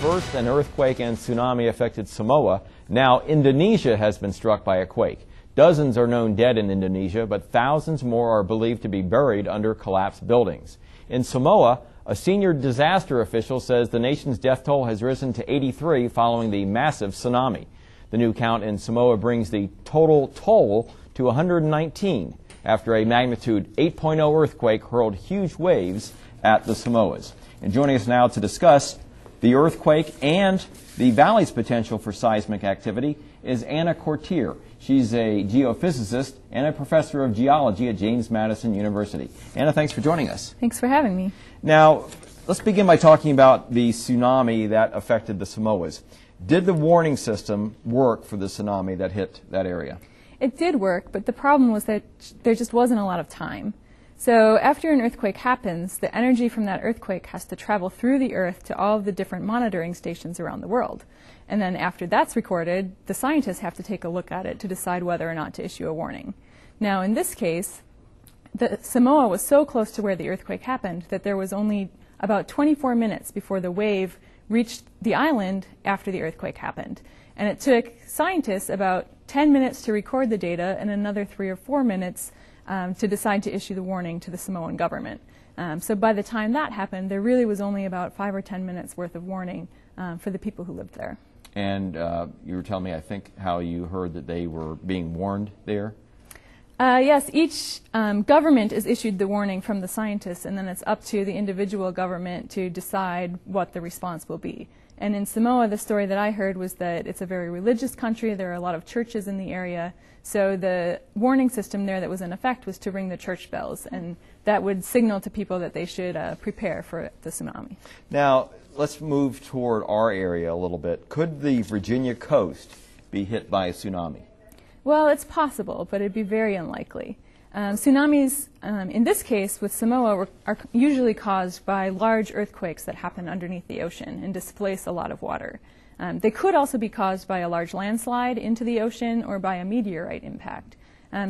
First, an earthquake and tsunami affected Samoa. Now, Indonesia has been struck by a quake. Dozens are known dead in Indonesia, but thousands more are believed to be buried under collapsed buildings. In Samoa, a senior disaster official says the nation's death toll has risen to 83 following the massive tsunami. The new count in Samoa brings the total toll to 119 after a magnitude 8.0 earthquake hurled huge waves at the Samoas. And joining us now to discuss the earthquake and the valley's potential for seismic activity is Anna Cortier. She's a geophysicist and a professor of geology at James Madison University. Anna, thanks for joining us. Thanks for having me. Now, let's begin by talking about the tsunami that affected the Samoas. Did the warning system work for the tsunami that hit that area? It did work, but the problem was that there just wasn't a lot of time. So after an earthquake happens, the energy from that earthquake has to travel through the earth to all of the different monitoring stations around the world. And then after that's recorded, the scientists have to take a look at it to decide whether or not to issue a warning. Now, in this case, the Samoa was so close to where the earthquake happened that there was only about 24 minutes before the wave reached the island after the earthquake happened. And it took scientists about 10 minutes to record the data and another 3 or 4 minutes to decide to issue the warning to the Samoan government. So by the time that happened, there really was only about 5 or 10 minutes worth of warning for the people who lived there. And you were telling me, I think, how you heard that they were being warned there? Yes, each government is issued the warning from the scientists, and then it's up to the individual government to decide what the response will be. And in Samoa, the story that I heard was that it's a very religious country. There are a lot of churches in the area. So the warning system there that was in effect was to ring the church bells, and that would signal to people that they should prepare for the tsunami. Now, let's move toward our area a little bit. Could the Virginia coast be hit by a tsunami? Well, it's possible, but it'd be very unlikely. Tsunamis, in this case with Samoa, are usually caused by large earthquakes that happen underneath the ocean and displace a lot of water. They could also be caused by a large landslide into the ocean or by a meteorite impact.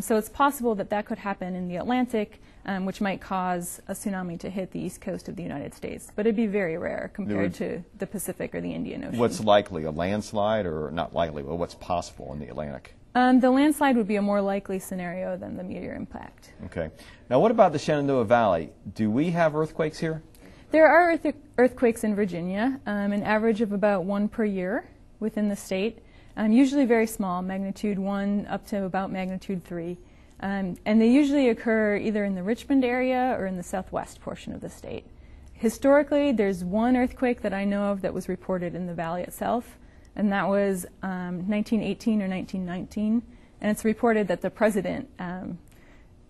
So it's possible that that could happen in the Atlantic, which might cause a tsunami to hit the east coast of the United States. But it'd be very rare compared to the Pacific or the Indian Ocean. What's likely, a landslide, or not likely, but what's possible in the Atlantic? The landslide would be a more likely scenario than the meteor impact. Okay. Now, what about the Shenandoah Valley? Do we have earthquakes here? There are earthquakes in Virginia, an average of about 1 per year within the state, usually very small, magnitude 1 up to about magnitude 3. And they usually occur either in the Richmond area or in the southwest portion of the state. Historically, there's one earthquake that I know of that was reported in the valley itself, and that was 1918 or 1919. And it's reported that the president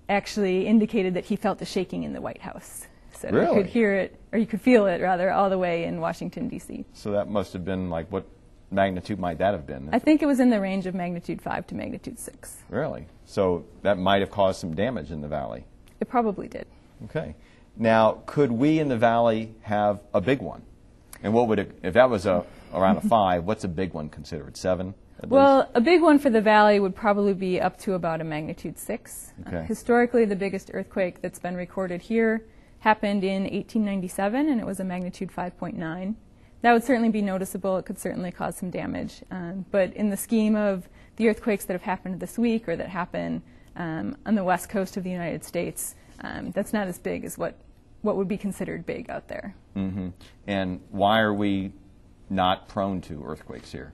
actually indicated that he felt the shaking in the White House. So really? You could hear it, or you could feel it, rather, all the way in Washington, D.C. So that must have been, like, what magnitude might that have been? I think it was in the range of magnitude 5 to magnitude 6. Really? So that might have caused some damage in the valley? It probably did. Okay. Now, could we in the valley have a big one? And what would it, if that was around a 5, what's a big one considered? 7? Well, a big one for the valley would probably be up to about a magnitude 6. Okay. Historically, the biggest earthquake that's been recorded here happened in 1897, and it was a magnitude 5.9. That would certainly be noticeable. It could certainly cause some damage. But in the scheme of the earthquakes that have happened this week or that happen on the west coast of the United States, that's not as big as what would be considered big out there. Mm-hmm. And why are we not prone to earthquakes here?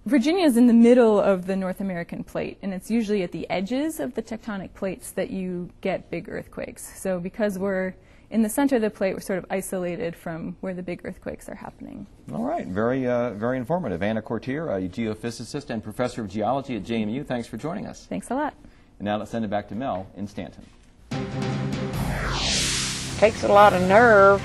Virginia is in the middle of the North American plate, and it's usually at the edges of the tectonic plates that you get big earthquakes. So because we're in the center of the plate, we're sort of isolated from where the big earthquakes are happening. All right. Very, very informative. Anna Cortier, a geophysicist and professor of geology at JMU. Thanks for joining us. Thanks a lot. And now let's send it back to Mel in Stanton. Takes a lot of nerve.